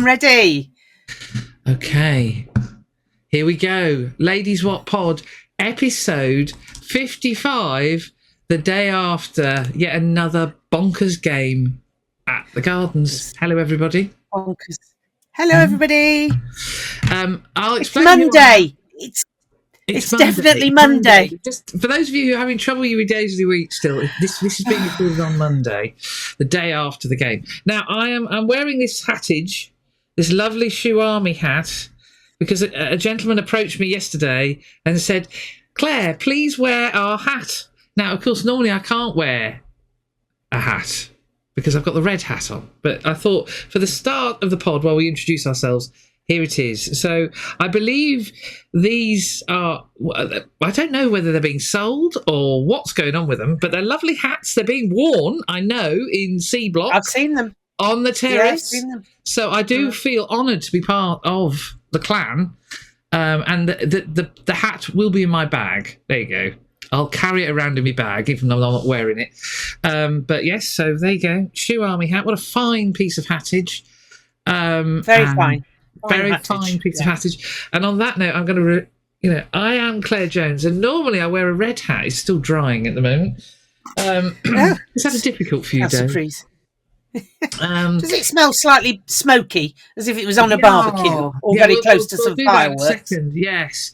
ready. Okay. Here we go. Ladies Wot Pod, episode 55, the day after yet another bonkers game at the Gardens. Hello, everybody. Bonkers. Hello, everybody. I'll It's explain. Monday. It's Monday. definitely Monday. Just for those of you who are having trouble with your days of the week still, this is being recorded on Monday, the day after the game. Now, I'm wearing this hattage, this lovely Shoe Army hat, because a gentleman approached me yesterday and said, Claire, please wear our hat. Now, of course, normally I can't wear a hat because I've got the red hat on. But I thought for the start of the pod, while we introduce ourselves, here it is. So I believe these are, I don't know whether they're being sold or what's going on with them, but they're lovely hats. They're being worn, I know, in C Block. I've seen them. On the terrace. Yeah, I've seen them. So I do feel honoured to be part of the clan. And the hat will be in my bag. There you go. I'll carry it around in my bag, even though I'm not wearing it. But yes, so there you go. Shoe Army hat. What a fine piece of hattage. Very fine. Very fine piece of hattage. And on that note, I'm going to, I am Claire Jones, and normally I wear a red hat. It's still drying at the moment. It's had a difficult few days. Does it smell slightly smoky, as if it was on a barbecue or very close to some fireworks? Yes.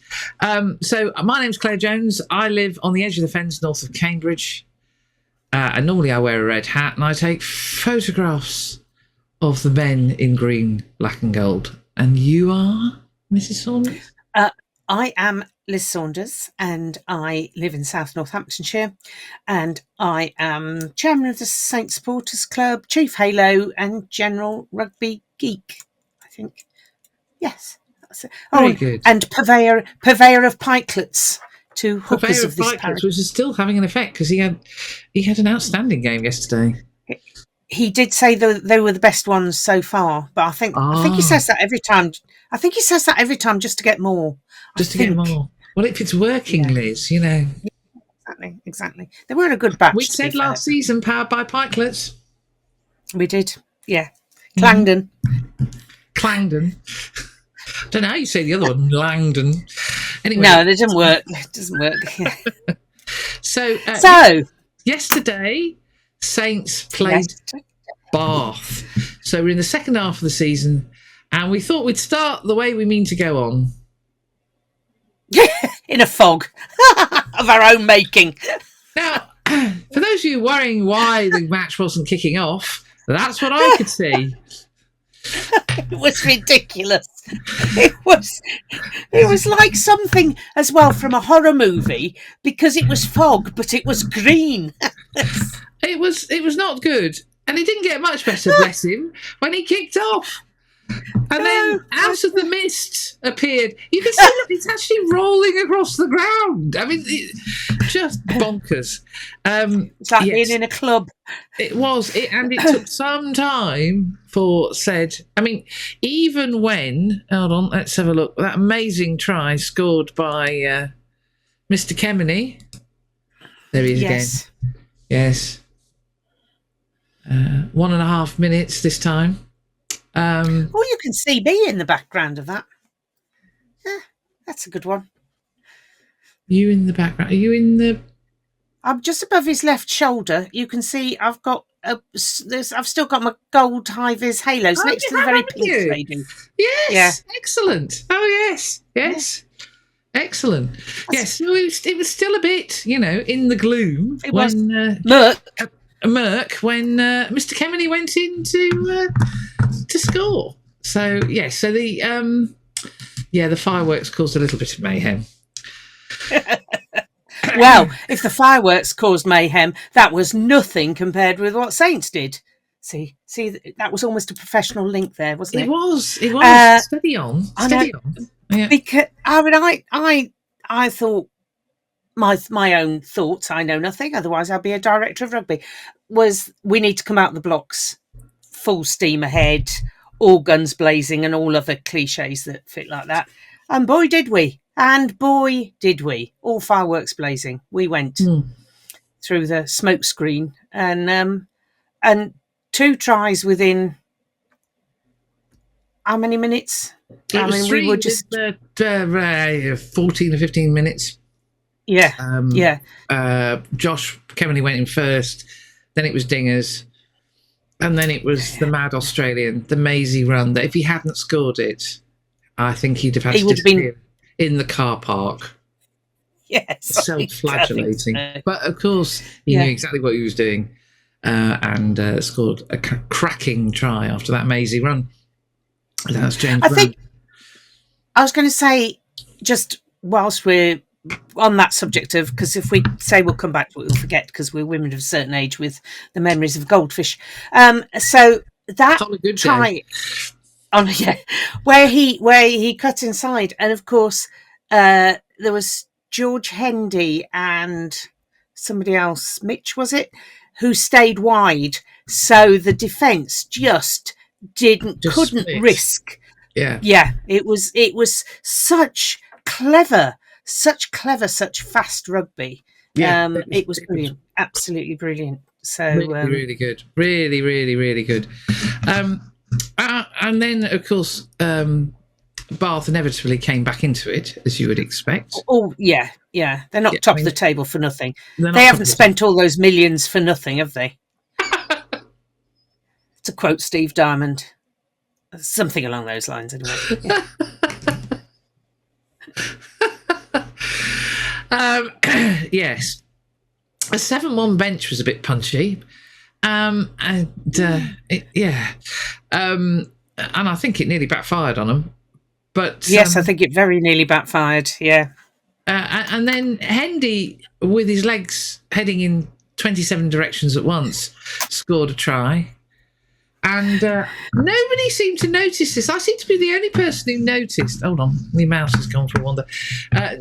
So my name's Claire Jones. I live on the edge of the fens north of Cambridge. And normally I wear a red hat and I take photographs of the men in green, black and gold. And you are, Mrs. Saunders? I am Lis Saunders, and I live in South Northamptonshire, and I am chairman of the Saint Supporters Club, chief Halo, and general rugby geek, I think. Yes. That's it. Very good. And purveyor of pikelets to hookers of this parish. Which is still having an effect because he had an outstanding game yesterday. He did say they were the best ones so far, but I think he says that every time. I think he says that every time just to get more. Get more. Well, if it's working, Liz, Exactly. They were a good batch. We said last season, powered by pikelets. We did, yeah. Clangdon. I don't know how you say the other one, Langdon. Anyway. No, it doesn't work. It doesn't work. So yesterday, Saints played Bath. So we're in the second half of the season, and we thought we'd start the way we mean to go on. In a fog of our own making. Now, for those of you worrying why the match wasn't kicking off, that's what I could see. It was ridiculous. It was like something as well from a horror movie, because it was fog, but it was green. It was not good, and it didn't get much better, bless him, when he kicked off. And then out of the mist appeared. You can see that it's actually rolling across the ground. I mean, just bonkers. It's like being in a club. It was, and it took some time for said. I mean, even when, hold on, let's have a look. That amazing try scored by Mr. Kemeny. There he is again. Yes. 1.5 minutes this time. You can see me in the background of that. Yeah, that's a good one. You in the background? Are you in the? I'm just above his left shoulder. You can see I've still got my gold high-vis halos next to the very pink lady. Yes, yeah. Excellent. Oh yes. Yeah. Excellent. Yes, it was still a bit, in the gloom. It was murk when Mr. Kemeny went in to score. So the fireworks caused a little bit of mayhem. Well, if the fireworks caused mayhem, that was nothing compared with what Saints did. See, that was almost a professional link there, wasn't it? It was. Steady on. Yeah. Because I thought my own thoughts. I know nothing. Otherwise, I'd be a director of rugby. Was we need to come out the blocks, full steam ahead, all guns blazing, and all other cliches that fit like that. And boy, did we! All fireworks blazing. We went through the smoke screen, and 2 tries within how many minutes? It was we were just 14 or 15 minutes. yeah, yeah. Josh Kemeny went in first, then it was Dingers, and then it was the mad Australian, the Maisie run. That if he hadn't scored it, I think he'd have had to disappear in the car park. Yes, self-flagellating. So. But of course, he knew exactly what he was doing, and scored a cracking try after that Maisie run. That's James. I think I was going to say, just whilst we're on that subject of, because if we say we'll come back, we'll forget because we're women of a certain age with the memories of goldfish. So that try on where he cut inside, and of course there was George Hendy and somebody else, Mitch was it, who stayed wide, so the defence just couldn't risk. It was such fast rugby. It was brilliant, absolutely brilliant. So really good, really good. And then of course Bath inevitably came back into it, as you would expect. Oh yeah, they're not top of the table for nothing. They haven't spent all those millions for nothing, have they? To quote Steve Diamond. Something along those lines, anyway. Yeah. Yes. A 7-1 bench was a bit punchy. And I think it nearly backfired on them. But yes, I think it very nearly backfired, yeah. And then Hendy, with his legs heading in 27 directions at once, scored a try. And nobody seemed to notice this. I seem to be the only person who noticed. Hold on, my mouse has gone for a wander.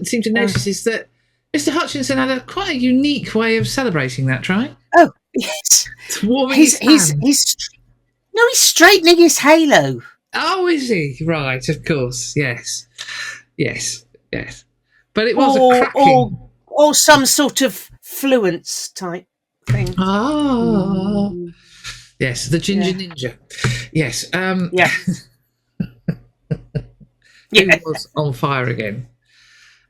Seemed to notice is that Mr. Hutchinson had quite a unique way of celebrating that try. Oh yes, he's straightening his halo. Oh, is he? Right, of course. Yes. But it was a cracking, or some sort of fluence type thing. Oh. Yes, the Ginger Ninja. Yes. He was on fire again.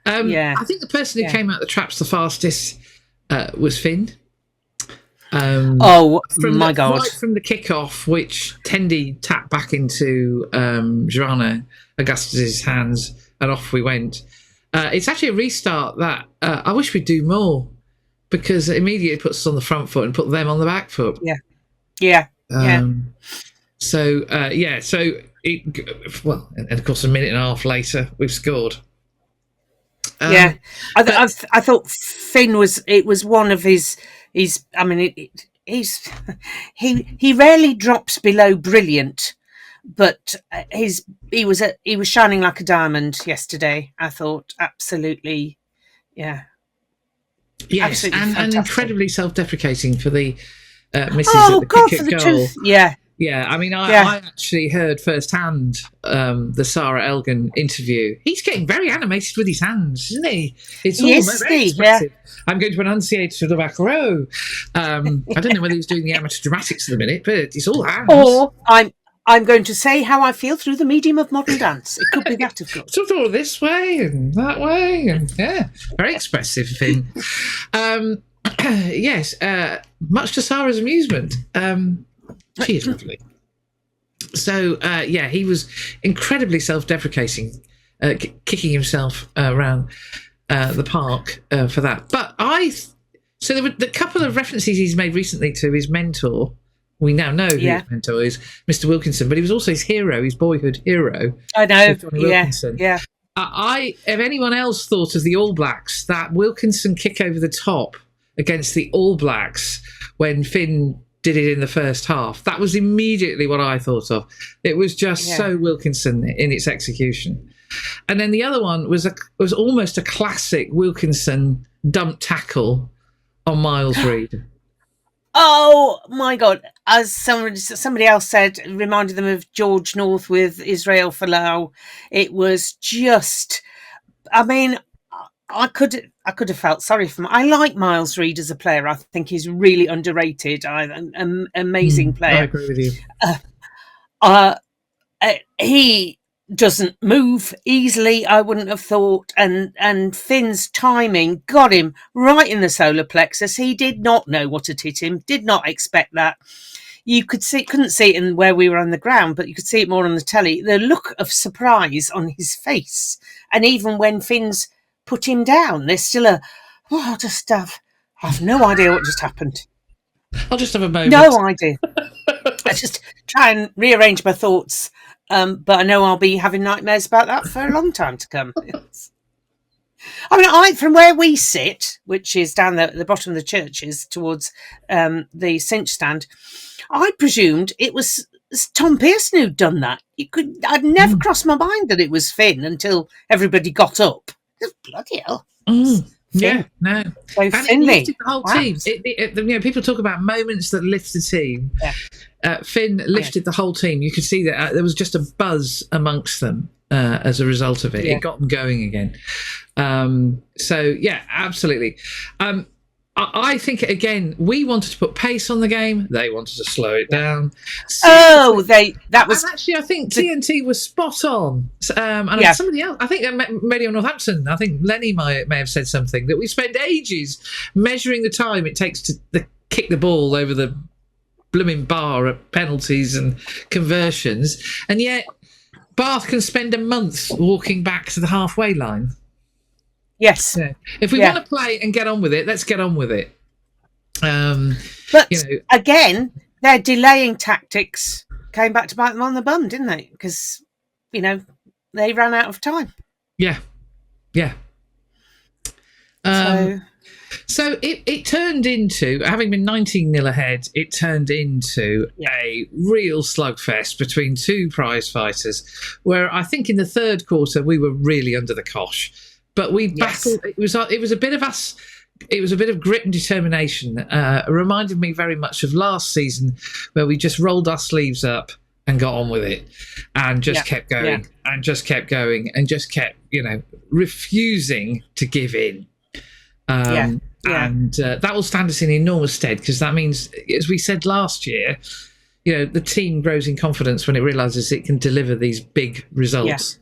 I think the person who came out the traps the fastest was Finn. My God. Right from the kickoff, which Hendy tapped back into Joanna Augustus's hands, and off we went. It's actually a restart that I wish we'd do more, because it immediately puts us on the front foot and put them on the back foot. So and of course a minute and a half later we've scored. I thought Finn was one of his. I mean, he rarely drops below brilliant, but he was shining like a diamond yesterday. I thought absolutely, yes, absolutely and incredibly self-deprecating for the misses at the kick at goal. Truth. Yeah, I mean, I actually heard firsthand the Sarah Elgin interview. He's getting very animated with his hands, isn't he? It's all very expressive. I'm going to enunciate to the back row. I don't know whether he's doing the amateur dramatics at the minute, but it's all hands. Or I'm going to say how I feel through the medium of modern dance. It could be that, of course. Sort of this way and that way, and very expressive thing. Yes, much to Sarah's amusement. She is lovely. So, he was incredibly self-deprecating, kicking himself around the park for that. But so there were the couple of references he's made recently to his mentor. We now know who his mentor is, Mr. Wilkinson, but he was also his hero, his boyhood hero. I know, Wilkinson. If anyone else thought of the All Blacks, that Wilkinson kick over the top against the All Blacks when Finn did it in the first half, that was immediately what I thought of. It was just so Wilkinson in its execution. And then the other one was almost a classic Wilkinson dump tackle on Miles Reid. Oh my God! As somebody else said, reminded them of George North with Israel Folau. It was just, I mean, I could have felt sorry for him. I like Miles Reid as a player. I think he's really underrated. An amazing player. I agree with you. he doesn't move easily, I wouldn't have thought, and Finn's timing got him right in the solar plexus. He did not know what had hit him, did not expect that. You couldn't see it in where we were on the ground, but you could see it more on the telly. The look of surprise on his face, and even when Finn's put him down, there's still I've no idea what just happened. I'll just have a moment. No idea. I just try and rearrange my thoughts, but I know I'll be having nightmares about that for a long time to come. I mean, from where we sit, which is down the bottom of the churches towards the cinch stand, I presumed it was Tom Pearson who'd done that. I'd never crossed my mind that it was Finn until everybody got up. Bloody hell. Yeah, no. So and Finley, it lifted the whole team. People talk about moments that lift the team. Yeah. Finn lifted the whole team. You could see that there was just a buzz amongst them as a result of it. Yeah. It got them going again. So, yeah, absolutely. I think, again, we wanted to put pace on the game. They wanted to slow it down. Actually, I think TNT was spot on. And somebody else, I think Radio Northampton, I think Lenny may have said something, that we spend ages measuring the time it takes to kick the ball over the blooming bar at penalties and conversions. And yet, Bath can spend a month walking back to the halfway line. Yes. Yeah. If we want to play and get on with it, let's get on with it. But again, their delaying tactics came back to bite them on the bum, didn't they? Because, they ran out of time. Yeah. Yeah. So it turned into, having been 19-0 ahead, it turned into a real slugfest between two prize fighters, where I think in the third quarter we were really under the cosh. But we battled. It was a bit of us. It was a bit of grit and determination. It reminded me very much of last season, where we just rolled our sleeves up and got on with it, and just kept going, and just kept going, and just kept, refusing to give in. And that will stand us in enormous stead, because that means, as we said last year, the team grows in confidence when it realises it can deliver these big results.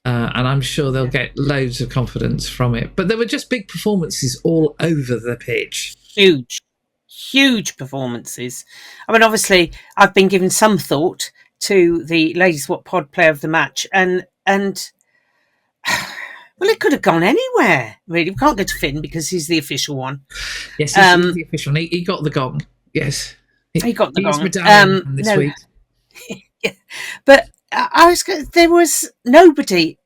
And I'm sure they'll get loads of confidence from it. But there were just big performances all over the pitch. Huge performances. I mean, obviously, I've been given some thought to the Ladies Wot Pod Player of the Match, and well, it could have gone anywhere, really. We can't go to Finn because he's the official one. Yes, he's the official one. He got the gong. Yes. He got the gong. Medallion this week. But there was nobody.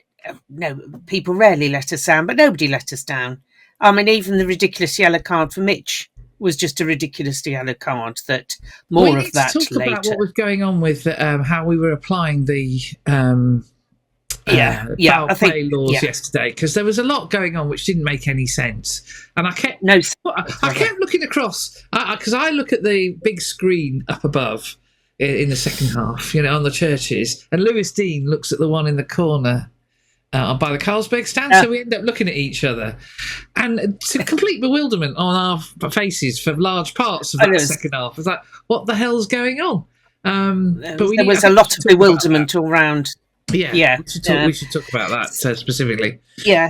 No, people rarely let us down, but nobody let us down. I mean, even the ridiculous yellow card for Mitch was just a ridiculous yellow card. That more of that talk later. About what was going on with how we were applying the foul play laws yesterday, because there was a lot going on which didn't make any sense, and I kept looking across because I look at the big screen up above in the second half, on the churches, and Lewis Dean looks at the one in the corner by the Carlsberg stand, so we end up looking at each other, and to complete bewilderment on our faces for large parts of that second half. It's like, what the hell's going on? But there was a lot of bewilderment all round. Yeah. We should talk about that specifically. Yeah.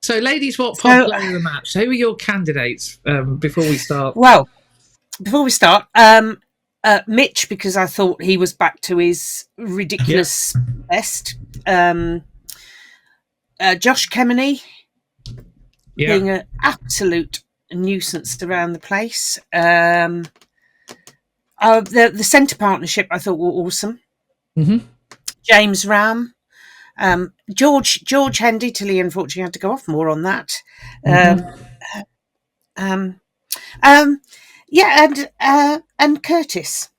So, Ladies Wot Pod Player of the Match. Who are your candidates before we start? Well, before we start, Mitch, because I thought he was back to his ridiculous best. Josh Kemeny, being an absolute nuisance around the place. The centre partnership I thought were awesome. Mm-hmm. James Ram, George Hendy, till he unfortunately had to go off. More on that. And Curtis,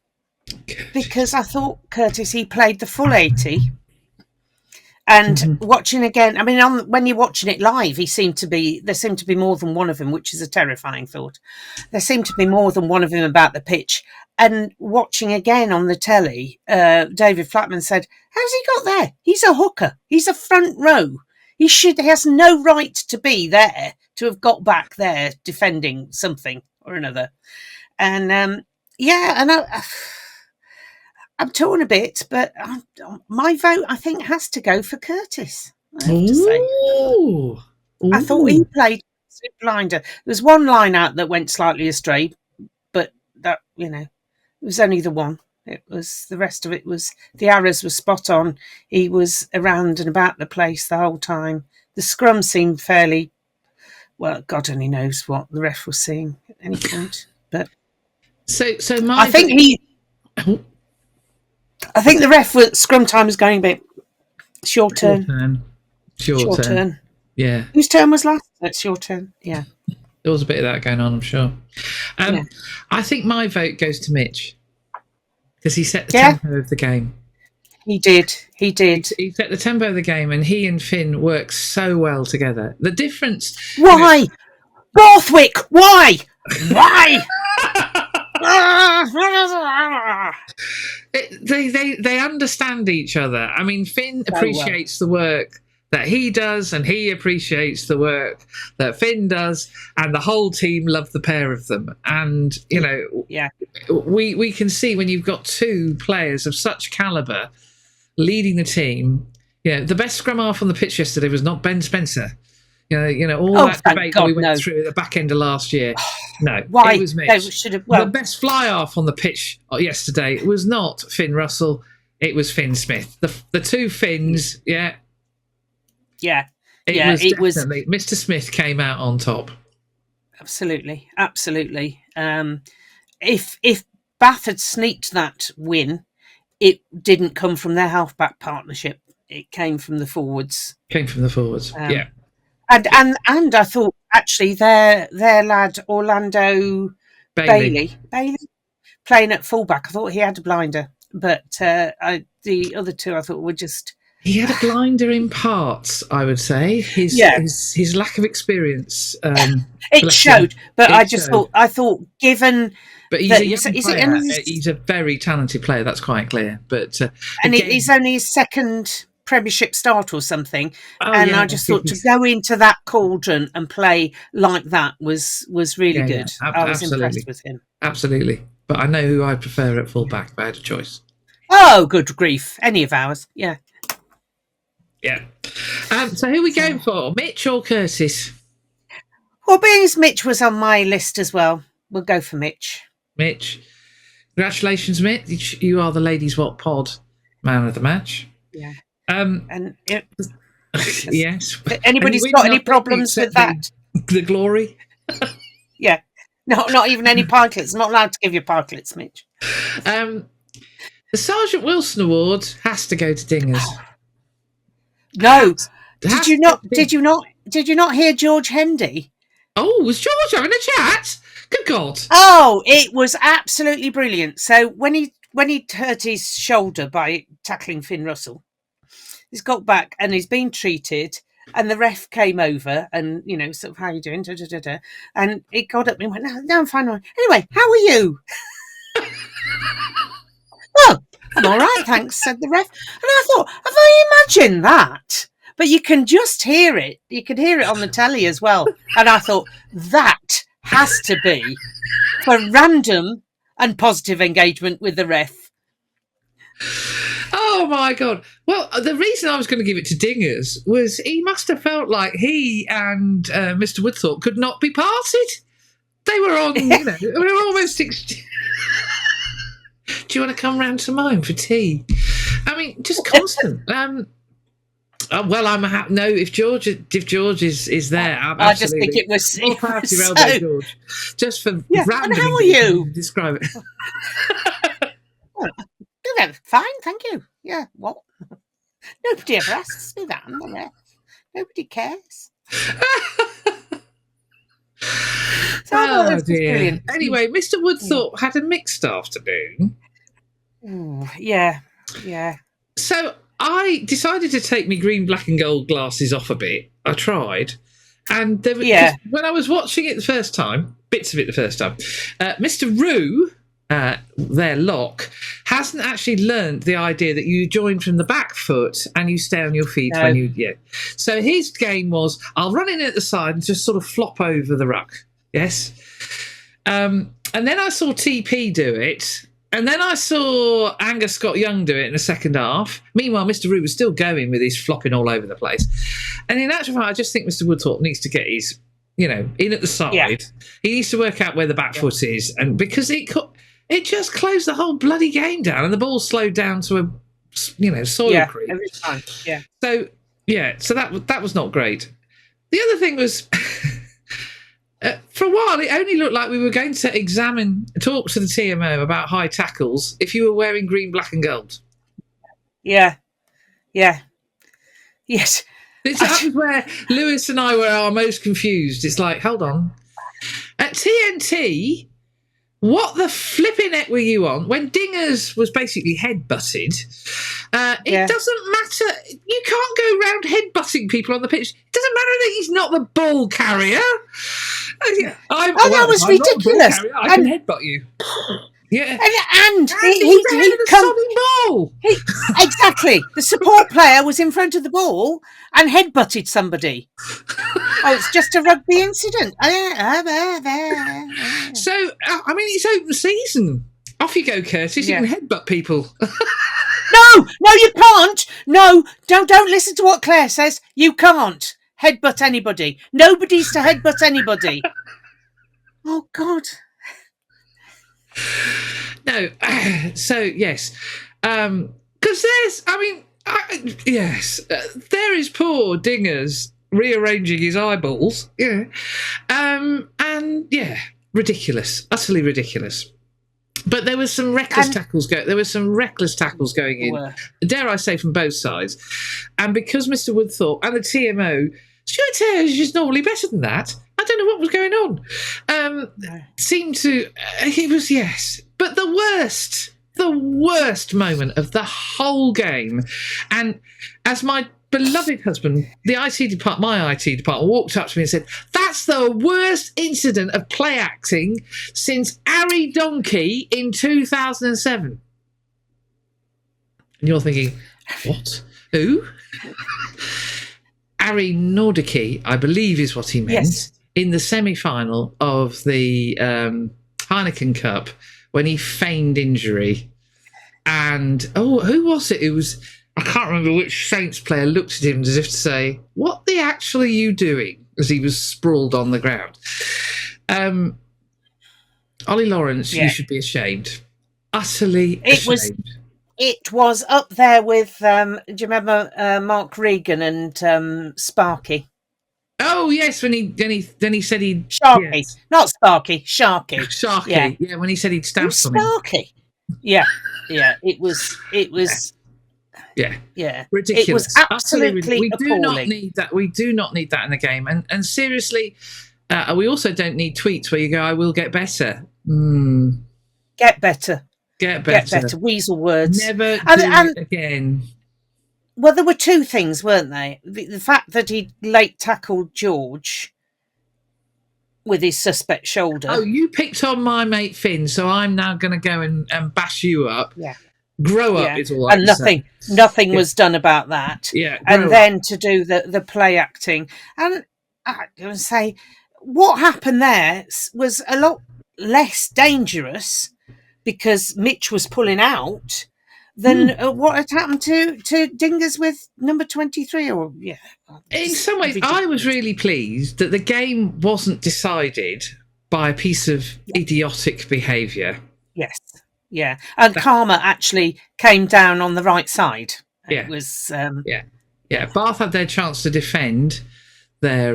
because I thought Curtis, he played the full 80. And watching again, I mean, when you're watching it live, there seemed to be more than one of him, which is a terrifying thought. There seemed to be more than one of him about the pitch. And watching again on the telly, David Flatman said, "How's he got there? He's a hooker. He's a front row. He has no right to be there, to have got back there defending something or another." And I'm torn a bit, but my vote, I think, has to go for Curtis. I have to say. Ooh. I thought he played blinder. There was one line out that went slightly astray, but that, it was only the one. It was the rest of it was the arrows were spot on. He was around and about the place the whole time. The scrum seemed fairly well. God only knows what the ref was seeing at any point. But I think the ref was scrum time was going a bit short turn. Short turn. Yeah. Whose turn was last? That's your turn. Yeah. There was a bit of that going on, I'm sure. I think my vote goes to Mitch because he set the tempo of the game. He did. He set the tempo of the game, and he and Finn work so well together. The difference. Why? Borthwick, why? Why? They understand each other. I mean, Finn appreciates the work that he does, and he appreciates the work that Finn does, and the whole team love the pair of them. And we can see when you've got two players of such caliber leading the team. The best scrum half on the pitch yesterday was not Ben Spencer. All that debate that we went through at the back end of last year. No, why? It was Mitch. The best fly half on the pitch yesterday was not Finn Russell. It was Finn Smith. The two Finns, It was Mr. Smith came out on top. Absolutely. If Bath had sneaked that win, it didn't come from their halfback partnership. It came from the forwards. Yeah. And I thought actually their lad Orlando Bailey playing at fullback. I thought he had a blinder, but the other two I thought were just. He had a blinder in parts, I would say. His lack of experience. It showed, but I thought given. But he's a young player. He's a very talented player. That's quite clear. But he's only his second Premiership start or something, I just thought to go into that cauldron and play like that was really good. I was impressed with him. Absolutely, but I know who I prefer at fullback if I had a choice. Oh, good grief! Any of ours, yeah. So who are we going for, Mitch or Curtis? Well, being as Mitch was on my list as well, we'll go for Mitch. Mitch, congratulations, Mitch! You are the Ladies Wot Pod man of the match. Yeah. Yes. Anybody's got any problems with that? The glory? Yeah. No, not even any parklets. I'm not allowed to give you parklets, Mitch. The Sgt Wilson Award has to go to Dingers. No. Did you not hear George Hendy? Oh, was George having a chat? Good God. Oh, it was absolutely brilliant. So when he hurt his shoulder by tackling Finn Russell, he's got back and he's been treated, and the ref came over and, sort of, how are you doing? And he got up and went, no, I'm fine. Anyway, how are you? Well, I'm all right, thanks, said the ref. And I thought, have I imagined that? But you can just hear it. You can hear it on the telly as well. And I thought, that has to be for random and positive engagement with the ref. Oh my God. Well, the reason I was going to give it to Dingers was he must have felt like he and Mr. Woodthorpe could not be parted. They were on, we were almost... Do you want to come round to mine for tea? I mean, just constant. If George is there, I just think it was elbow George. Just for random. And how are you? Describe it. Fine, thank you. Yeah, what? Nobody ever asks me that. Nobody cares. Oh dear. Anyway, Mr. Woodthorpe had a mixed afternoon. Yeah. So I decided to take my green, black and gold glasses off a bit. I tried. And when I was watching it the first time, bits of it the first time, Mr. Roo, their lock, hasn't actually learned the idea that you join from the back foot and you stay on your feet when you... Yeah. So his game was, I'll run in at the side and just sort of flop over the ruck. Yes. And then I saw TP do it, And then I saw Angus Scott Young do it in the second half. Meanwhile, Mr. Root was still going with his flopping all over the place. And in actual fact, I just think Mr. Woodthorpe needs to get his, in at the side. Yeah. He needs to work out where the back foot is, and because it just closed the whole bloody game down, and the ball slowed down to a soil creep every time. Yeah. So that was not great. The other thing was, for a while, it only looked like we were going to talk to the TMO about high tackles if you were wearing green, black, and gold. Yeah. Yes. That was where Lewis and I were our most confused. It's like, hold on. At TNT, what the flipping heck were you on? When Dingers was basically headbutted, it doesn't matter. You can't go around headbutting people on the pitch. It doesn't matter that he's not the ball carrier. That was ridiculous. I can headbutt you. Yeah, and he come ball. Exactly. The support player was in front of the ball and headbutted somebody. It's just a rugby incident. So it's open season. Off you go, Curtis. You can headbutt people. No, you can't. No, don't listen to what Claire says. You can't headbutt anybody. Nobody's to headbutt anybody. Oh God. No, so yes, because there is poor Dingers rearranging his eyeballs, ridiculous, utterly ridiculous. But there was some reckless tackles going in. Dare I say, from both sides, and because Mr. Woodthorpe and the TMO, Stuart is just normally better than that. I don't know what was going on. It was, yes. But the worst moment of the whole game, and as my beloved husband, my IT department, walked up to me and said, "That's the worst incident of play acting since Harry Donkey in 2007. And you're thinking, what? Who? Harry Nordicky, I believe is what he meant. Yes. In the semi-final of the Heineken Cup, when he feigned injury. And, who was it? It was, I can't remember which Saints player looked at him as if to say, what the actually are you doing? As he was sprawled on the ground. Ollie Lawrence, you should be ashamed. Utterly ashamed. It was up there with, do you remember Mark Regan and Sparky? Oh yes, when he said he'd Sharky, yes. Not Sparky, Sharky. Sharky, yeah. When he said he'd stamped on him. Sparky, yeah. It was, ridiculous. It was absolutely appalling. Do not need that. We do not need that in the game. And seriously, we also don't need tweets where you go, "I will get better." Get better. Get better. Weasel words. Never do it again. Well, there were two things, weren't they? The fact that he late tackled George with his suspect shoulder. Oh, you picked on my mate Finn, so I'm now going to go and bash you up. Yeah. Grow up is all I And nothing was done about that. Yeah. And then to do the play acting. And I would say what happened there was a lot less dangerous because Mitch was pulling out than what had happened to Dingers with number 23. In some ways, I was really pleased that the game wasn't decided by a piece of idiotic behaviour. Yes, yeah. And karma actually came down on the right side. Yeah. It was... Bath had their chance to defend their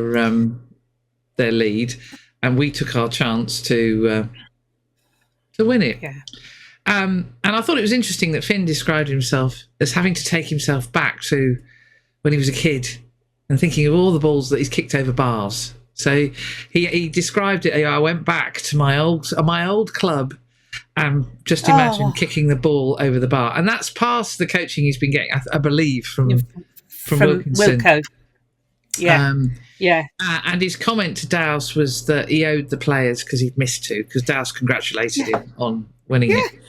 lead, and we took our chance to win it. Yeah. And I thought it was interesting that Finn described himself as having to take himself back to when he was a kid and thinking of all the balls that he's kicked over bars. So he described it. I went back to my old club and just imagine kicking the ball over the bar. And that's past the coaching he's been getting, I believe, from Wilkinson. Wilco. Yeah. And his comment to Dowse was that he owed the players because he'd missed two, because Dowse congratulated him on winning it.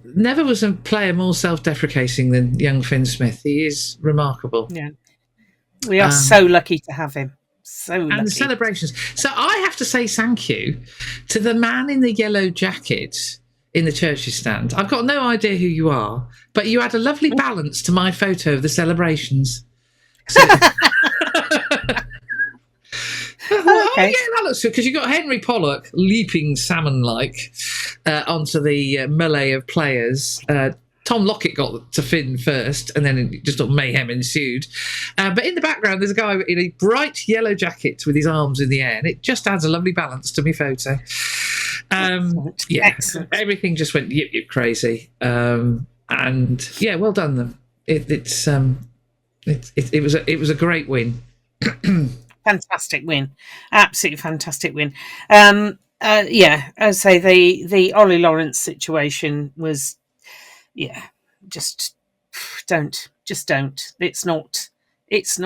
Never was a player more self-deprecating than young Finn Smith. He is remarkable. Yeah. We are so lucky to have him. So lucky. And the celebrations. So I have to say thank you to the man in the yellow jacket in the church's stand. I've got no idea who you are, but you had a lovely balance to my photo of the celebrations. So, Okay. Oh, yeah, that looks good, because you got Henry Pollock leaping salmon-like onto the melee of players. Tom Lockett got to Finn first, and then just mayhem ensued. But in the background, there's a guy in a bright yellow jacket with his arms in the air, and it just adds a lovely balance to my photo. Yeah, excellent. Everything just went yip crazy, and yeah, well done them. It was a great win. Fantastic win, absolutely fantastic win. Yeah, as I say, the Ollie Lawrence situation was, yeah, just don't. It's not. Was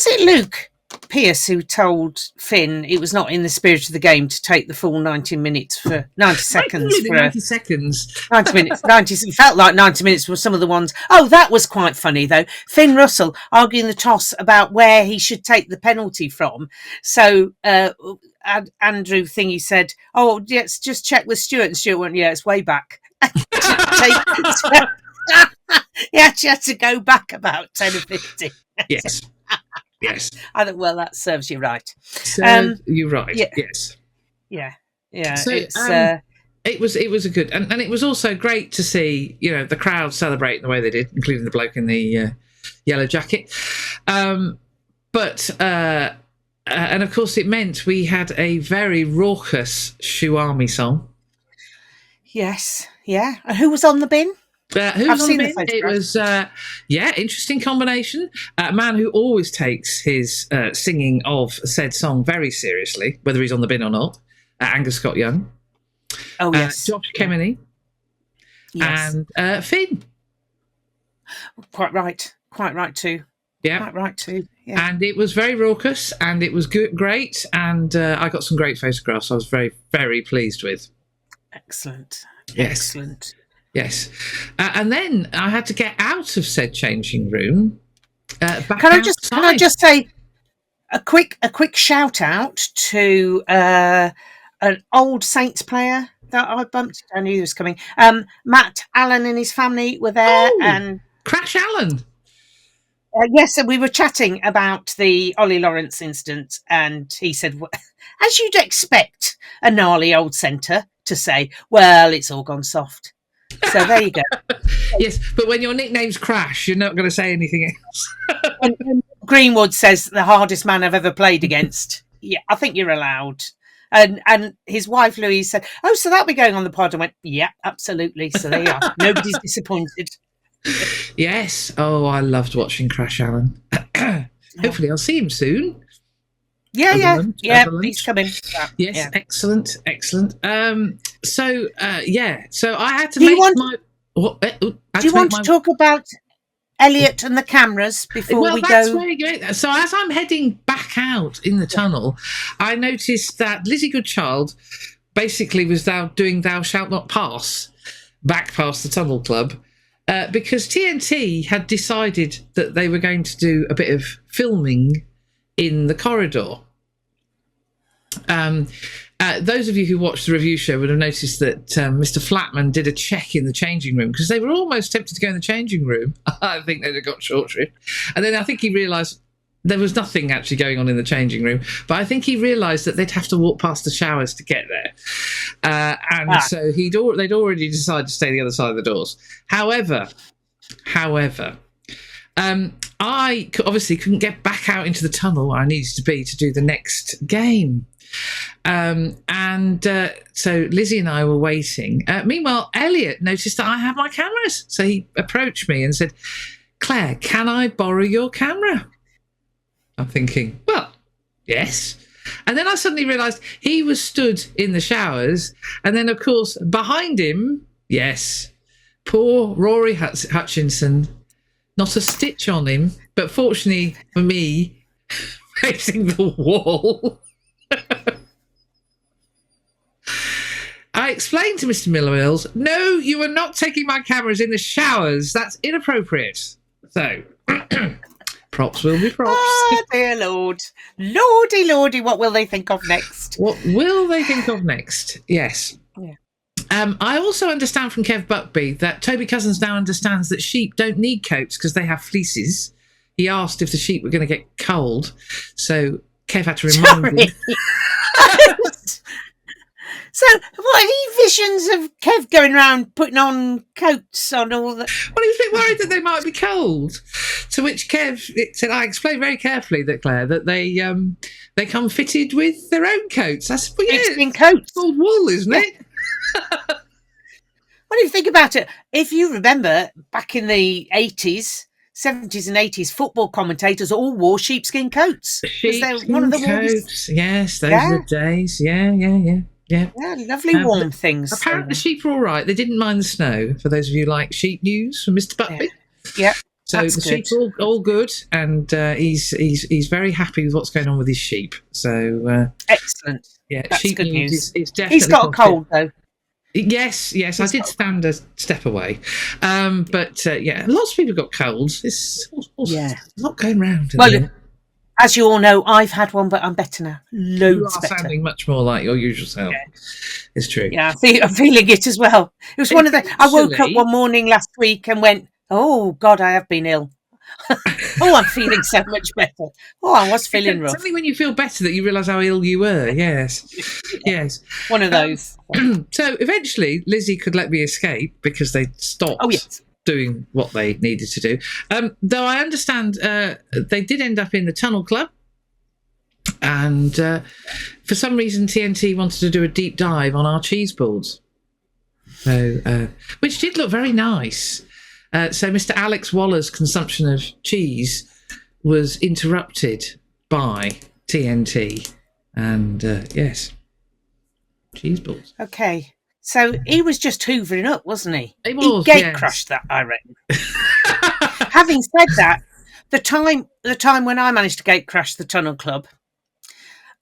it Luke Pierce who told Finn it was not in the spirit of the game to take the full 90 minutes for 90 seconds? 90 seconds. 90 minutes. 90. It felt like 90 minutes were some of the ones. Oh, that was quite funny, though. Finn Russell arguing the toss about where he should take the penalty from. So Andrew Thingy said, oh, yes, just check with Stuart. And Stuart went, yeah, it's way back. He actually had to go back about 10 or 15. Yes. Yes. I thought, well, that serves you right. You're right. Yeah. Yes. Yeah. Yeah. So, it was a good, and it was also great to see, the crowd celebrating the way they did, including the bloke in the yellow jacket. And of course, it meant we had a very raucous Shoe Army song. Yes. Yeah. And who was on the bin? Who's on the bin? It was, interesting combination. A man who always takes his singing of said song very seriously, whether he's on the bin or not. Angus Scott Young. Oh, yes. Josh Kemeny. Yes. And Finn. Quite right too. Yeah. Quite right too. Yeah. And it was very raucous, and it was great, and I got some great photographs I was very, very pleased with. Excellent. Yes. Excellent. Yes. And then I had to get out of said changing room. Can I just say a quick shout out to an old Saints player that I bumped. I knew he was coming. Matt Allen and his family were there, and Crash Allen. Yes, and we were chatting about the Ollie Lawrence incident, and he said, as you'd expect a gnarly old centre to say, well, it's all gone soft. So there you go. Yes, but when your nickname's Crash, you're not going to say anything else. and Greenwood says the hardest man I've ever played against. Yeah, I think you're allowed. And his wife Louise said, oh, so that'll be going on the pod. I went, yeah, absolutely. So there you are. Nobody's disappointed. Yes. Oh, I loved watching Crash Allen. Hopefully I'll see him soon. Yeah. He's coming. Yes, yeah. Excellent. So I had to do make Do you want to talk about Elliot and the cameras before we go? So as I'm heading back out in the tunnel, I noticed that Lizzie Goodchild basically was doing Thou Shalt Not Pass back past the Tunnel Club. Because TNT had decided that they were going to do a bit of filming in the corridor. Those of you who watched the review show would have noticed that Mr. Flatman did a check in the changing room, because they were almost tempted to go in the changing room. I think they'd have got short shrift. And then I think he realised there was nothing actually going on in the changing room, but I think he realised that they'd have to walk past the showers to get there. So they'd already decided to stay the other side of the doors. However, I obviously couldn't get back out into the tunnel where I needed to be to do the next game. So Lizzie and I were waiting. Meanwhile, Elliot noticed that I had my cameras. So he approached me and said, Claire, can I borrow your camera? I'm thinking, well, yes. And then I suddenly realised he was stood in the showers. And then, of course, behind him, yes, poor Rory Hutchinson, not a stitch on him, but fortunately for me, facing the wall. I explained to Mr. Miller-Mills, no, you are not taking my cameras in the showers. That's inappropriate. So, Props will be props. Oh, dear Lord. Lordy, lordy, what will they think of next? What will they think of next? Yes. Yeah. I also understand from Kev Buckby that Toby Cousins now understands that sheep don't need coats because they have fleeces. He asked if the sheep were going to get cold, so Kev had to remind him. So, what, any visions of Kev going around putting on coats on all that? Well, he was a bit worried that they might be cold. To which Kev said, I explained very carefully that, Claire, that they come fitted with their own coats. I said, well, yeah, it's coats. It's called wool, isn't it? What do you think about it? If you remember, back in the 80s, 70s and 80s, football commentators all wore sheepskin coats. Sheepskin one of the coats. Yes, those are the days. Yeah. Yeah, lovely warm things. Apparently the sheep are all right. They didn't mind the snow, for those of you who like sheep news from Mr. Buckby. Yeah. So the sheep are all good, and he's very happy with what's going on with his sheep. So excellent. Yeah, that's sheep good news. Is definitely. He's got a cold though. Yes, I did stand a step away, but lots of people got colds. It's a lot going round. Well, as you all know, I've had one, but I'm better now. Loads better. Sounding much more like your usual self. Yeah. It's true. Yeah, I'm feeling it as well. It was one of the. I woke up one morning last week and went, "Oh God, I have been ill." Oh, I'm feeling so much better. Oh, I was feeling rough. It's only when you feel better that you realise how ill you were. Yes. One of those. So eventually, Lizzie could let me escape because they stopped doing what they needed to do. Though I understand they did end up in the Tunnel Club, and for some reason TNT wanted to do a deep dive on our cheese boards, which did look very nice. So Mr. Alex Waller's consumption of cheese was interrupted by TNT, and cheese balls. Okay, so he was just hoovering up, wasn't he? He was. He gate crushed that, I reckon. Having said that, the time when I managed to gate crash the Tunnel Club,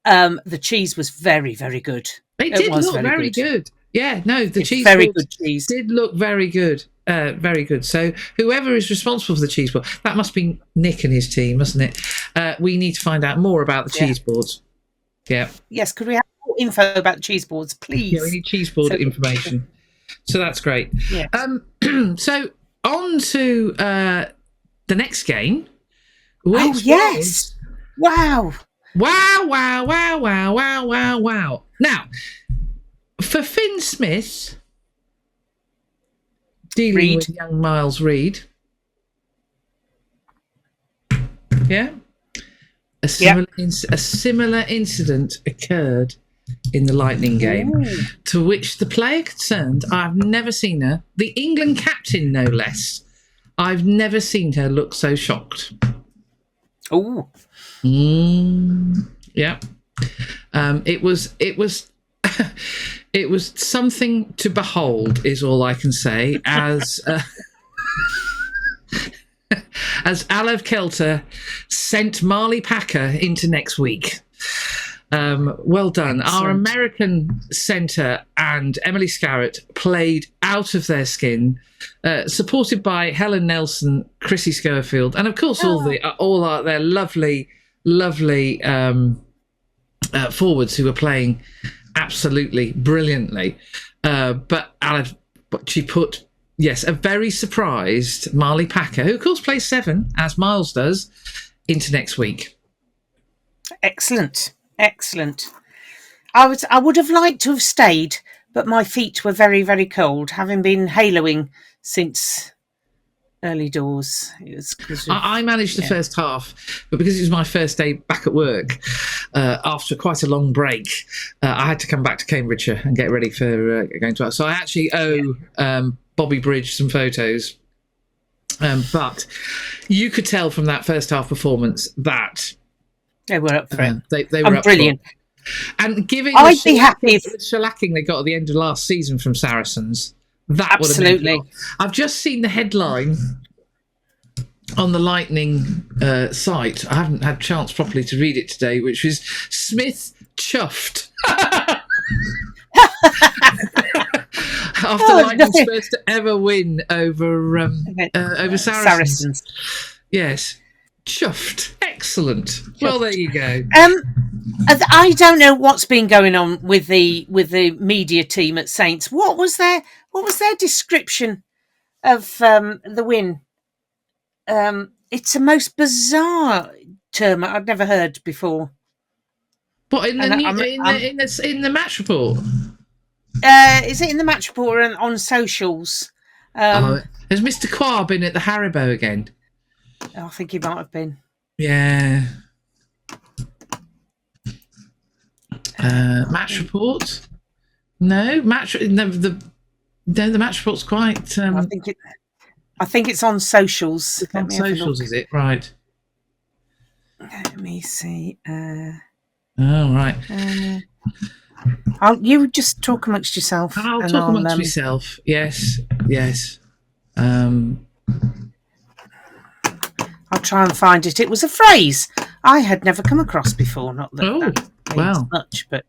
the cheese was very, very good. It did look very good. Yeah, no, the cheese very good cheese did look very good. Very good. So whoever is responsible for the cheese board, that must be Nick and his team, mustn't it? We need to find out more about the cheese boards. Yeah. Yes, could we have more info about the cheese boards, please? Yeah, we need cheese board information. So that's great. Yeah. So on to the next game. Which was... Wow. Wow. Now, for Finn Smith, dealing with young Miles Reed. Yeah. A similar incident occurred in the Lightning game, to which the player concerned, I've never seen her, the England captain no less, I've never seen her look so shocked. Oh. Yeah. It was it was something to behold, is all I can say, as Alev Kelter sent Marley Packer into next week. Well done. Excellent. Our American centre and Emily Scarrett played out of their skin, supported by Helen Nelson, Chrissy Schofield, and of course all their lovely forwards who were playing absolutely brilliantly. But she put, a very surprised Marley Packer, who of course plays 7, as Miles does, into next week. Excellent. I would have liked to have stayed, but my feet were very, very cold, having been haloing since early doors. I managed the first half, but because it was my first day back at work after quite a long break, I had to come back to Cambridgeshire and get ready for going to work. So I actually owe Bobby Bridge some photos. But you could tell from that first half performance that they were up for it. They were up brilliant. For it. And given I'd be happy if... the shellacking they got at the end of last season from Saracens, that absolutely. Would have been... I've just seen the headline on the Lightning site. I haven't had a chance properly to read it today, which was Smith chuffed. After Lightning's first ever win over Saracens. Saracens. Yes. Chuffed. Excellent. Well, there you go. I don't know what's been going on with the media team at Saints. What was their description of the win? It's a most bizarre term I've never heard before. What in the match report? Is it in the match report or on socials? Has Mr. Quar been at the Haribo again? I think he might have been. Yeah. Match report? No, the match report's quite. I think it's on socials. It's on socials, is it? Right. Let me see. Oh, right. You just talk amongst yourself. I'll talk amongst myself. Yes. I'll try and find it. It was a phrase I had never come across before. Not that that means much, but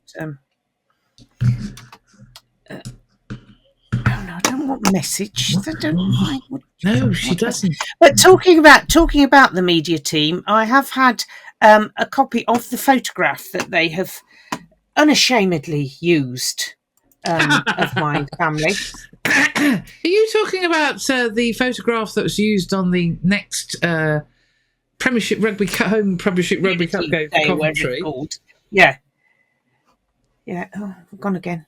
I don't want message. I don't like. No, she doesn't. But talking about the media team, I have had a copy of the photograph that they have unashamedly used of my family. Are you talking about the photograph that was used on the next Premiership Rugby Premiership Rugby Cup game for Coventry? Yeah. Oh, I've gone again.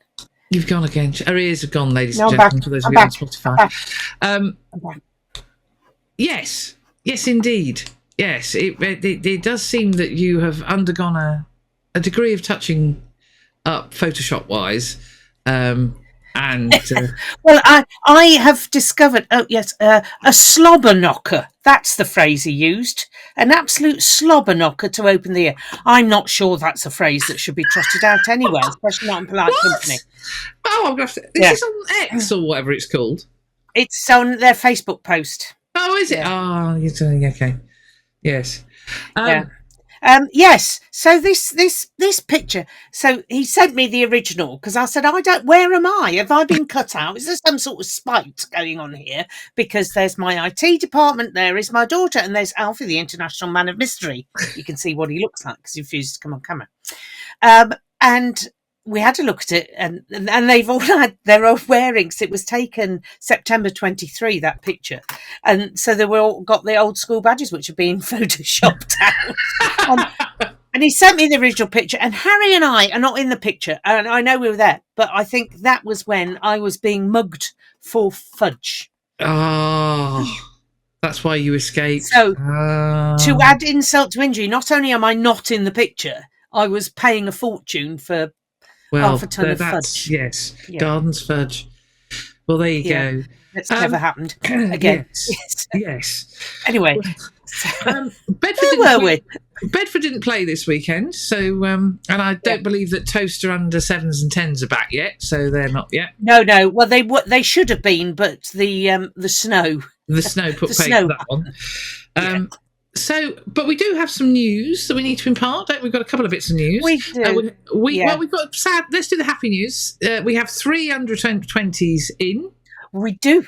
You've gone again. Our ears have gone, ladies and gentlemen, for those of you on Spotify. Yes, indeed. Yes, it does seem that you have undergone a degree of touching up Photoshop-wise. Well, I have discovered. Oh yes, a slobber knocker. That's the phrase he used. An absolute slobber knocker to open the ear. I'm not sure that's a phrase that should be trotted out anywhere, especially not in polite company. Oh, I'm going to. This is on X or whatever it's called. It's on their Facebook post. Oh, is it? Yeah. Oh, you're doing okay. Yes. Yes. So this picture. So he sent me the original because I said, where am I? Have I been cut out? Is there some sort of spite going on here? Because there's my IT department, there is my daughter, and there's Alfie, the international man of mystery. You can see what he looks like because he refuses to come on camera. And we had a look at it, and they've all had their own wearings. It was taken September 23, that picture. And so they were all got the old school badges, which are being photoshopped out. And he sent me the original picture, and Harry and I are not in the picture. And I know we were there, but I think that was when I was being mugged for fudge. Oh, that's why you escaped. So to add insult to injury, not only am I not in the picture, I was paying a fortune for half a ton of fudge. Yes, yeah. Garden's fudge. Well, there you go. That's never happened again. Yes. Anyway, Bedford didn't play this weekend, so and I don't believe that Toaster under 7s and 10s are back yet, so they're not yet. No. Well, they should have been, but the snow. The snow put paid for that one. So, but we do have some news that we need to impart, don't we? We've got a couple of bits of news. We do. Well, we've got sad. Let's do the happy news. We have 3 under 20s in. We do.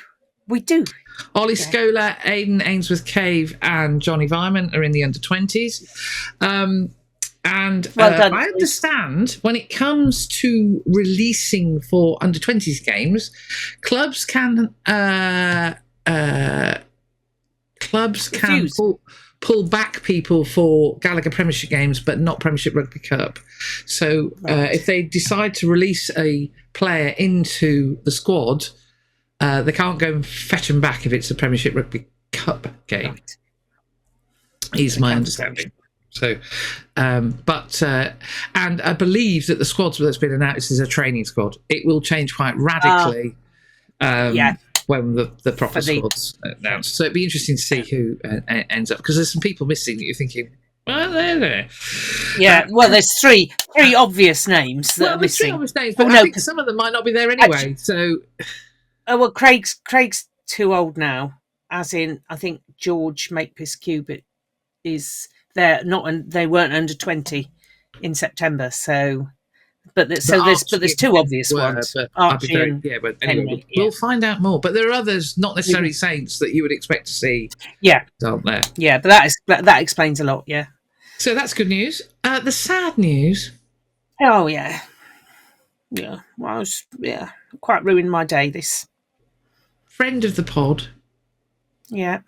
Ollie Scola, Aidan Ainsworth Cave, and Johnny Vyman are in the under 20s. And well done, I understand when it comes to releasing for under 20s games, clubs can pull back people for Gallagher Premiership games, but not Premiership Rugby Cup. So if they decide to release a player into the squad, they can't go and fetch them back if it's a Premiership Rugby Cup game. Right. Is my understanding. So, and I believe that the squads that's been announced is a training squad. It will change quite radically. When the proper squad's announced. So it'd be interesting to see who ends up, because there's some people missing that you're thinking, well, they're there. Yeah, well, there's three obvious names that are missing. 3 obvious names, but I think some of them might not be there anyway. Well, Craig's too old now, as in, I think George Makepeace Cubitt is there. They weren't under 20 in September, so there's two obvious ones. Archie and but anyway, we'll find out more. But there are others, not necessarily saints, that you would expect to see. Yeah, aren't there? Yeah, but that explains a lot. Yeah. So that's good news. The sad news. Oh yeah. Well, quite ruined my day. This friend of the pod. Yeah.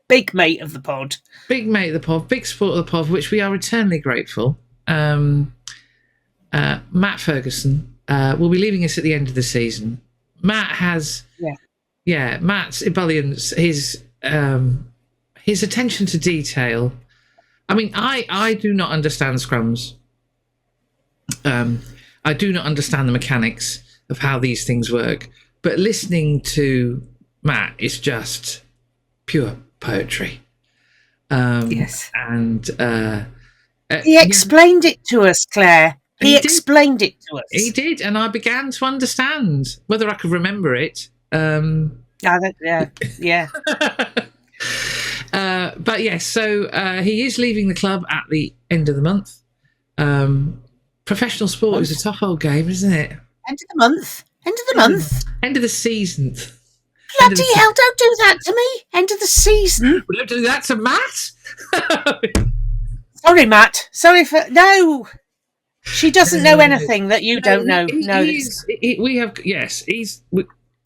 Big mate of the pod. Big mate of the pod. Big support of the pod, which we are eternally grateful. Matt Ferguson will be leaving us at the end of the season. Matt has, Matt's ebullience, his attention to detail. I mean, I do not understand scrums. I do not understand the mechanics of how these things work. But listening to Matt is just pure poetry. Yes. And he explained it to us, Claire. He explained it to us. He did, and I began to understand. Whether I could remember it. Yeah. But yes, so he is leaving the club at the end of the month. Professional sport is a tough old game, isn't it? End of the month. End of the month. End of the season. Bloody hell, don't do that to me. End of the season. Well, don't do that to Matt. Sorry, Matt. Sorry for... No. She doesn't know anything that you don't know.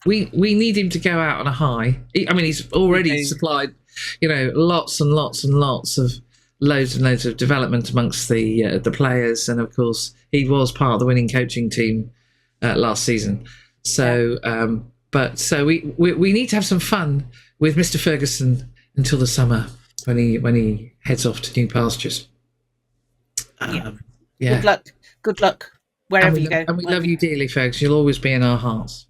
We need him to go out on a high. He's already supplied, lots and lots and lots of loads and loads of development amongst the players, and of course he was part of the winning coaching team last season. So, we need to have some fun with Mr. Ferguson until the summer when he heads off to new pastures. Yeah. Good luck wherever you go. And we love you dearly, folks. You'll always be in our hearts.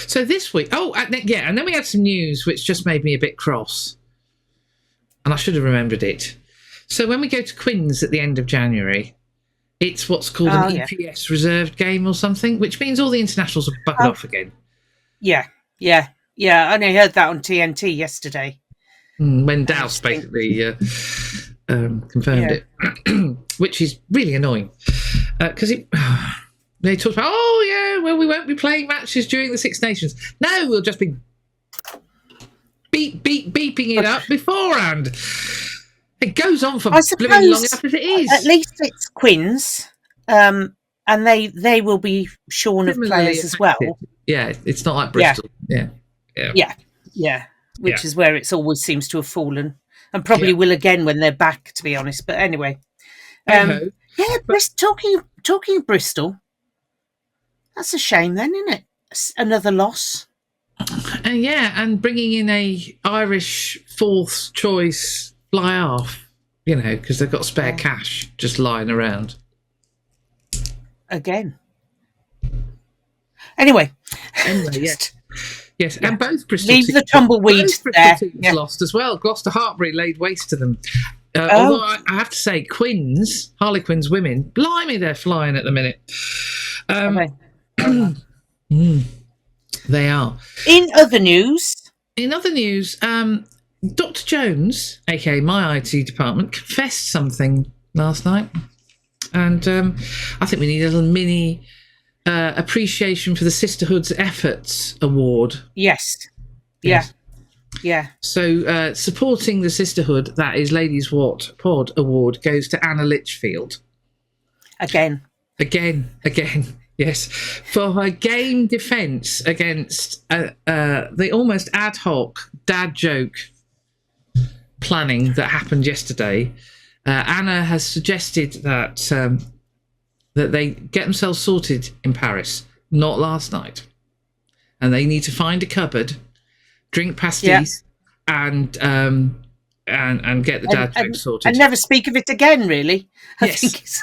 So this week, and then we had some news which just made me a bit cross, and I should have remembered it. So when we go to Quins at the end of January, it's what's called an EPS reserved game or something, which means all the internationals are buggered off again. Yeah. I only heard that on TNT yesterday. When Douse basically confirmed it, which is really annoying because they talked about, we won't be playing matches during the Six Nations. No, we'll just be beeping it up beforehand. It goes on for blooming long enough as it is. At least it's Quins, and they will be shorn of players as well. Yeah, it's not like Bristol. Yeah. Which is where it always seems to have fallen, and probably will again when they're back. To be honest, but anyway, talking of Bristol, that's a shame then, isn't it? Another loss. And bringing in a Irish fourth choice fly half, because they've got spare cash just lying around. Again. Anyway, yes. Yes, and both Bristol leave teams, the tumbleweed there. Lost as well. Gloucester Hartbury laid waste to them. Although I have to say, Quins, Harlequins women, blimey, they're flying at the minute. They are. In other news, Dr. Jones, aka my IT department, confessed something last night, and I think we need a little mini appreciation for the Sisterhood's Efforts Award. Yes. So supporting the Sisterhood, that is Ladies Wot Pod Award, goes to Anna Litchfield. Again. Yes, for her game defence against the almost ad hoc dad joke planning that happened yesterday. Anna has suggested that that they get themselves sorted in Paris, not last night, and they need to find a cupboard, drink pasties, and get the dad joke sorted, and never speak of it again. Really, I think it's...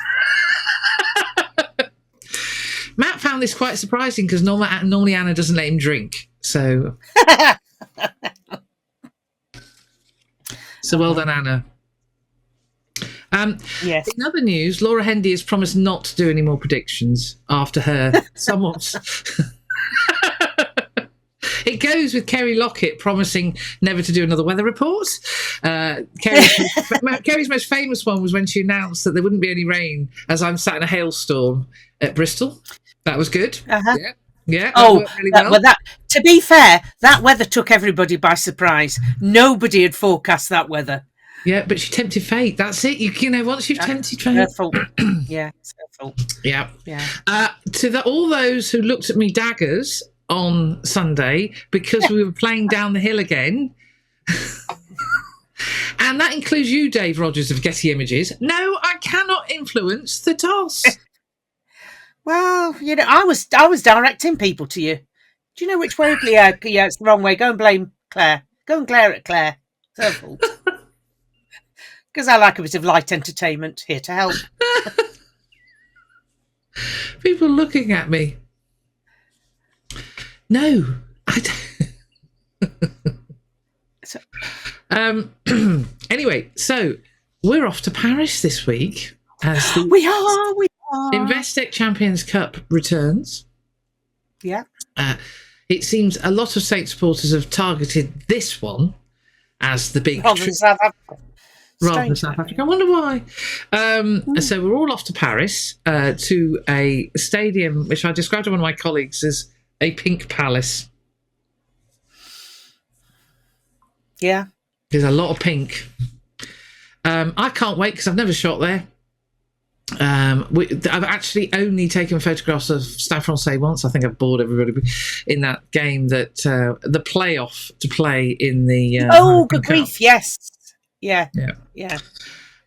Matt found this quite surprising because normally Anna doesn't let him drink. So, well done, Anna. Yes. In other news, Laura Hendy has promised not to do any more predictions after her somewhat It goes with Kerry Lockett promising never to do another weather report. Kerry's most famous one was when she announced that there wouldn't be any rain as I'm sat in a hailstorm at Bristol. That was good. Uh-huh. Yeah. That worked really well. To be fair, that weather took everybody by surprise. Nobody had forecast that weather. Yeah, but she tempted fate. That's it. You know, once you've tempted fate. Her fault. Yeah, it's her fault. Yeah. Yeah. All those who looked at me daggers on Sunday because we were playing down the hill again. And that includes you, Dave Rogers of Getty Images. No, I cannot influence the toss. Well, you know, I was directing people to you. Do you know which way? Yeah, it's the wrong way. Go and blame Claire. Go and glare at Claire. It's her fault. Because I like a bit of light entertainment. Here to help. People looking at me. No, I don't. Anyway, so we're off to Paris this week as the we are. Investec Champions Cup returns. Yeah. It seems a lot of Saints supporters have targeted this one as the big Rather than South Africa. Rather than South Africa. I wonder why. So we're all off to Paris to a stadium which I described to one of my colleagues as a pink palace. Yeah. There's a lot of pink. I can't wait because I've never shot there. I've actually only taken photographs of Stade Francais once. I think I've bored everybody in that game that the playoff to play in the good grief, yes. Yeah.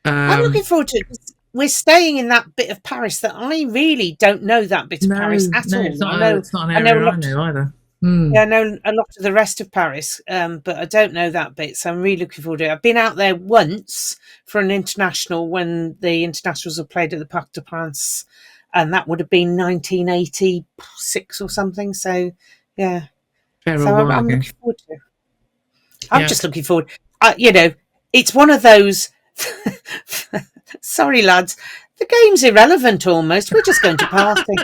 I'm looking forward to it. We're staying in that bit of Paris that I really don't know that bit of Paris at all. It's not an area I know either. Yeah, I know a lot of the rest of Paris, but I don't know that bit, so I'm really looking forward to it. I've been out there once for an international when the internationals were played at the Parc des Princes, and that would have been 1986 or something. So, yeah. I'm looking forward to it. I'm just looking forward. You know, it's one of those... Sorry, lads. The game's irrelevant almost. We're just going to party.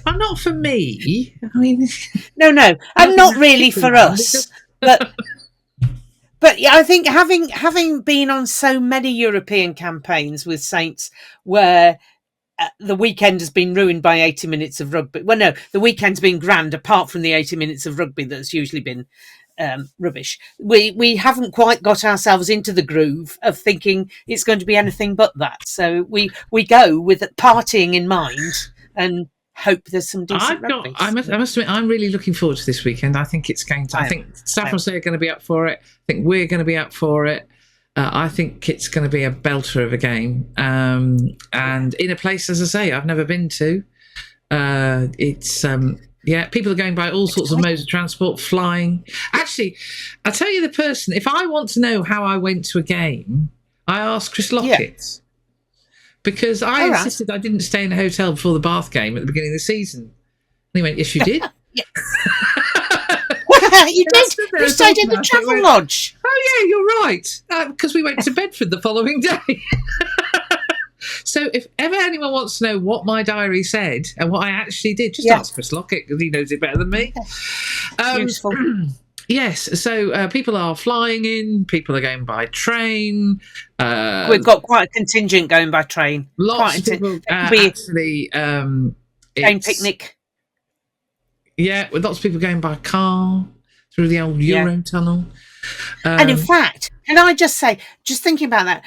Well, not for me. I mean... No. And not really for us. But yeah, I think having been on so many European campaigns with Saints where the weekend has been ruined by 80 minutes of rugby. Well, no, the weekend's been grand apart from the 80 minutes of rugby that's usually been rubbish. We haven't quite got ourselves into the groove of thinking it's going to be anything but that. So we go with partying in mind and hope there's some decent rugby. I must admit, I'm really looking forward to this weekend. I think it's going to. I think Stade Francais are going to be up for it. I think we're going to be up for it. I think it's going to be a belter of a game, and in a place, as I say, I've never been to. It's people are going by all sorts of modes of transport, flying. Actually, I'll tell you the person. If I want to know how I went to a game, I asked Chris Lockett because I insisted I didn't stay in a hotel before the Bath game at the beginning of the season. And he went, "Yes, you did." You did. You stayed in the travel lodge. Oh yeah, you're right. Because we went to Bedford the following day. So if ever anyone wants to know what my diary said and what I actually did, just ask Chris Lockett because he knows it better than me. Useful. Yes. So people are flying in. People are going by train. We've got quite a contingent going by train. Lots of people actually. Train picnic. Yeah, with lots of people going by car through the old Eurotunnel. And in fact, can I just say, just thinking about that,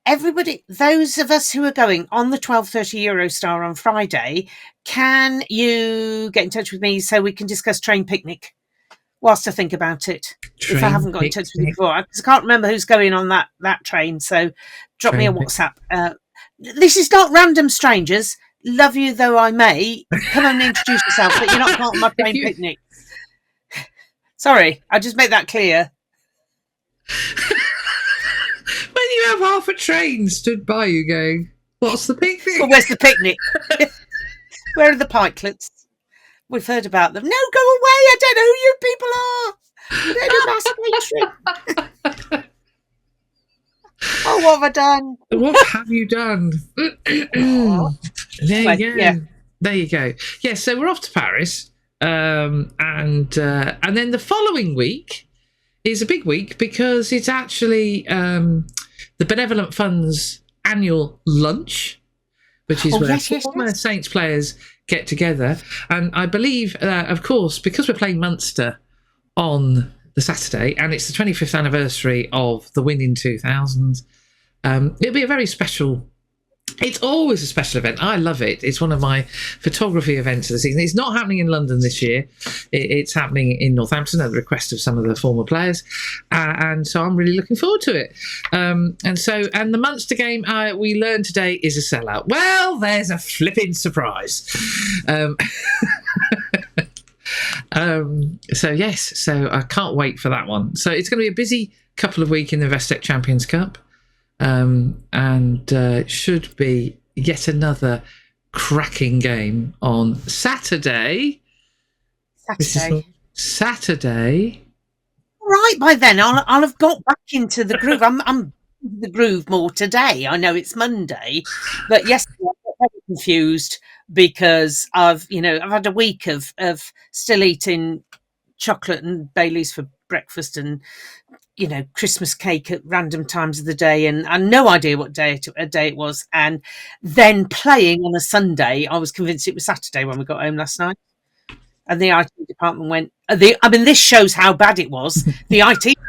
everybody, those of us who are going on the 12:30 Eurostar on Friday, can you get in touch with me so we can discuss train picnic whilst I think about it? If I haven't got in touch with you before, because I can't remember who's going on that train. So drop me a WhatsApp. This is not random strangers. Love you though I may. Come and introduce yourself, but you're not part of my train picnic. Sorry, I just made that clear. When you have half a train stood by you going, what's the picnic? Well, where's the picnic? Where are the pikelets? We've heard about them. No, go away. I don't know who you people are. I don't do mass hatred. Oh, what have I done? What have you done? There you go. Yeah, so we're off to Paris. And then the following week is a big week because it's actually the Benevolent Fund's annual lunch, which is where former Saints players get together. And I believe, of course, because we're playing Munster on the Saturday, and it's the 25th anniversary of the win in 2000, it'll be a very special. It's always a special event. I love it. It's one of my photography events of the season. It's not happening in London this year. It's happening in Northampton at the request of some of the former players. And so I'm really looking forward to it. And the Munster game, we learned today, is a sellout. Well, there's a flipping surprise. So I can't wait for that one. So it's going to be a busy couple of weeks in the Investec Champions Cup. Should be yet another cracking game on Saturday. Saturday. Right, by then I'll have got back into the groove. I'm the groove more today. I know it's Monday, but yesterday I got very confused because I've had a week of still eating chocolate and Baileys for breakfast and Christmas cake at random times of the day, and I had no idea what day it was. And then playing on a Sunday, I was convinced it was Saturday when we got home last night. And the IT department went, this shows how bad it was. The IT department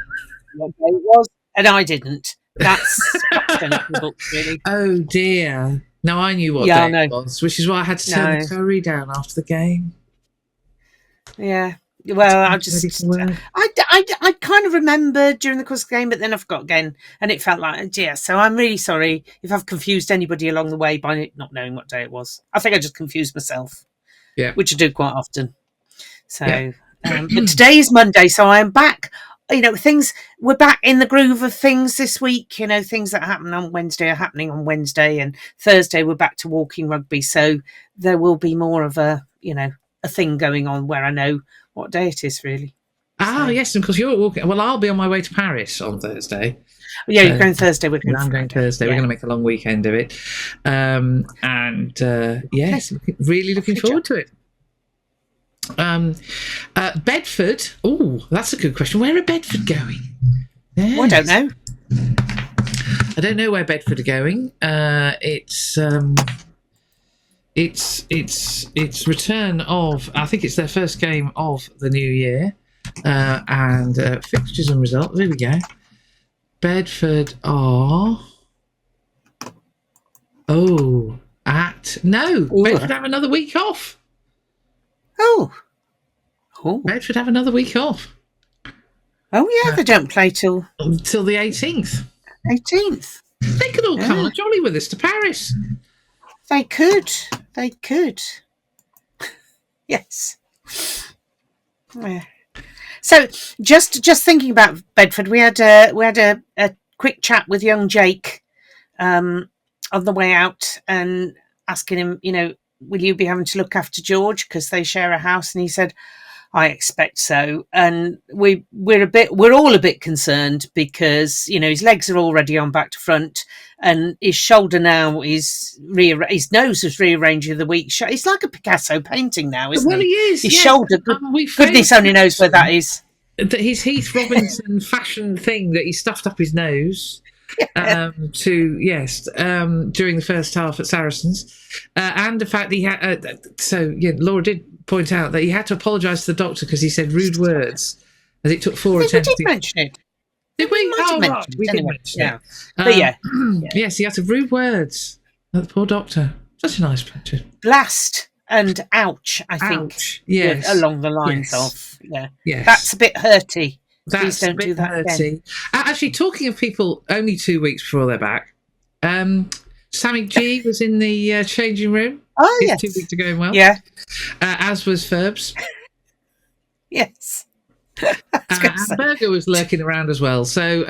what day it was, and I didn't. That's in the books, really. Oh dear. No, I knew what day it was, which is why I had to turn the curry down after the game. Yeah. Well, I kind of remember during the course of the game, but then I forgot again, and it felt like, so I'm really sorry if I've confused anybody along the way by not knowing what day it was. I think I just confused myself, which I do quite often. So, but today is Monday, so I'm back. We're back in the groove of things this week. Things that happen on Wednesday are happening on Wednesday, and Thursday we're back to walking rugby. So there will be more of a thing going on where I know what day it is, really. Yes, and because you're walking. Well, I'll be on my way to Paris on Thursday. Yeah, you're going Thursday. I'm going Thursday. Yeah. We're going to make a long weekend of it. Yes, really looking forward to it. Bedford. Oh, that's a good question. Where are Bedford going? Yes. Well, I don't know. I don't know where Bedford are going. It's return of, I think it's their first game of the new year, and fixtures and results. There we go. Bedford are Bedford have another week off. Bedford have another week off. Oh yeah, they don't play till the 18th. 18th. They could all come on jolly with us to Paris. They could. Yes. Yeah. So just thinking about Bedford, we had a quick chat with young Jake on the way out and asking him, will you be having to look after George because they share a house? And he said, I expect so. And we're all a bit concerned because his legs are already on back to front, and his shoulder now is his nose was rearranged the week. It's like a Picasso painting now, isn't it? Well, he is. His shoulder. Goodness only knows where that is. His Heath Robinson fashion thing that he stuffed up his nose. During the first half at Saracens, and the fact that he had. Laura did point out that he had to apologise to the doctor because he said rude words, as it took 4 attempts. We did mention it. Did we? We did mention it. But yes, he uttered rude words at the poor doctor. Such a nice picture. Blast and ouch, I think. Yes. Along the lines of that's a bit hurty. Please don't do that again. Actually, talking of people only 2 weeks before they're back, Sammy G was in the changing room. Oh, yes. 2 weeks ago, well. Yeah. As was Ferbs. Yes. And Berger was lurking around as well. So,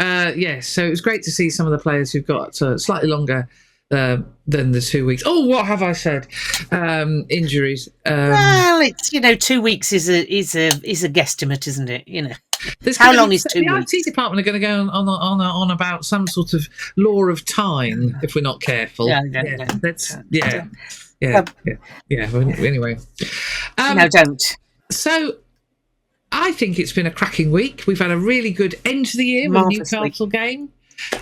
so it was great to see some of the players who've got slightly longer than the 2 weeks. Oh, what have I said? Injuries. Well, it's 2 weeks is a guesstimate, isn't it? How long is 2 weeks? The IT department are going to go on about some sort of law of time if we're not careful. Anyway, No, don't. So I think it's been a cracking week. We've had a really good end to the year with the Newcastle game,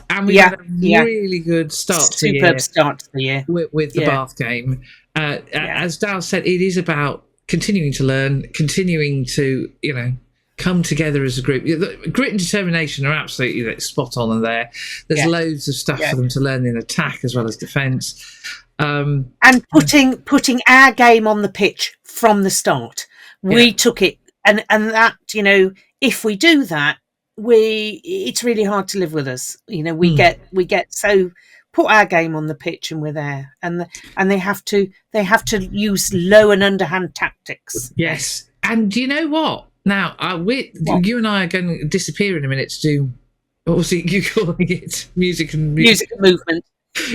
and we've had a really good start to the year. Superb start to the year with the Bath game. As Dal said, it is about continuing to learn, continuing to, come together as a group. Grit and determination are absolutely spot on, and there's loads of stuff for them to learn in attack as well as defence. And putting our game on the pitch from the start. We took it, and that, if we do that, it's really hard to live with us. We get so put our game on the pitch and we're there, and they have to use low and underhand tactics. Yes, and you know what? Now, you and I are going to disappear in a minute to do, what was it you calling it? Music and movement.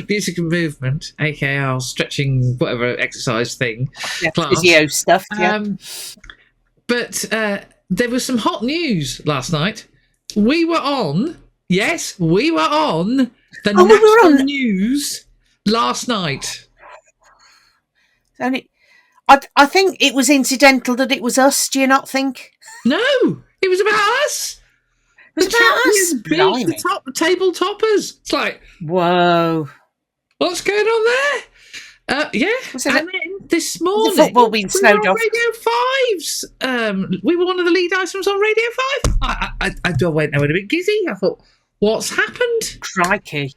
Music and movement, aka our stretching, whatever exercise thing. Class. Physio stuff, But there was some hot news last night. We were on the national news last night. And I think it was incidental that it was us. Do you not think? No, it was about us. It was about us. The top table toppers. It's like, whoa, what's going on there? And then this morning, the football being snowed off. Radio 5's. We were one of the lead items on Radio 5. I went a bit gizzy. I thought, what's happened? Crikey.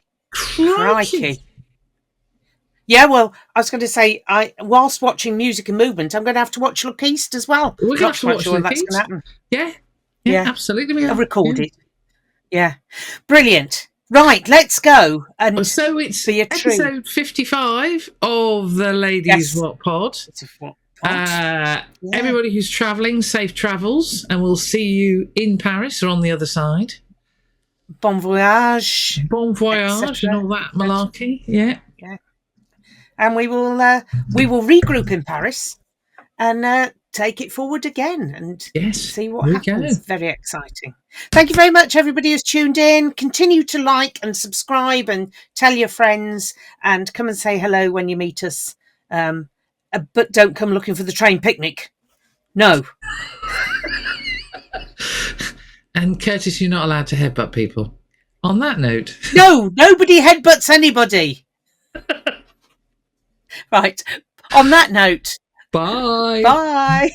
Yeah, well, I was going to say, whilst watching Music and Movement, I'm going to have to watch Look East as well. We're going to have to watch Look East. That's going to happen. Yeah, absolutely. We have recorded. Yeah, brilliant. Right, let's go. And so it's episode 55 of the Ladies Wot Pod. Everybody who's travelling, safe travels, and we'll see you in Paris or on the other side. Bon voyage. And all that malarkey. Yeah. And we will regroup in Paris and take it forward again and see what happens. Very exciting. Thank you very much, everybody who's tuned in. Continue to like and subscribe and tell your friends, and come and say hello when you meet us. But don't come looking for the train picnic. No. And Curtis, you're not allowed to headbutt people. On that note. No, nobody headbutts anybody. Right. On that note. Bye. Bye.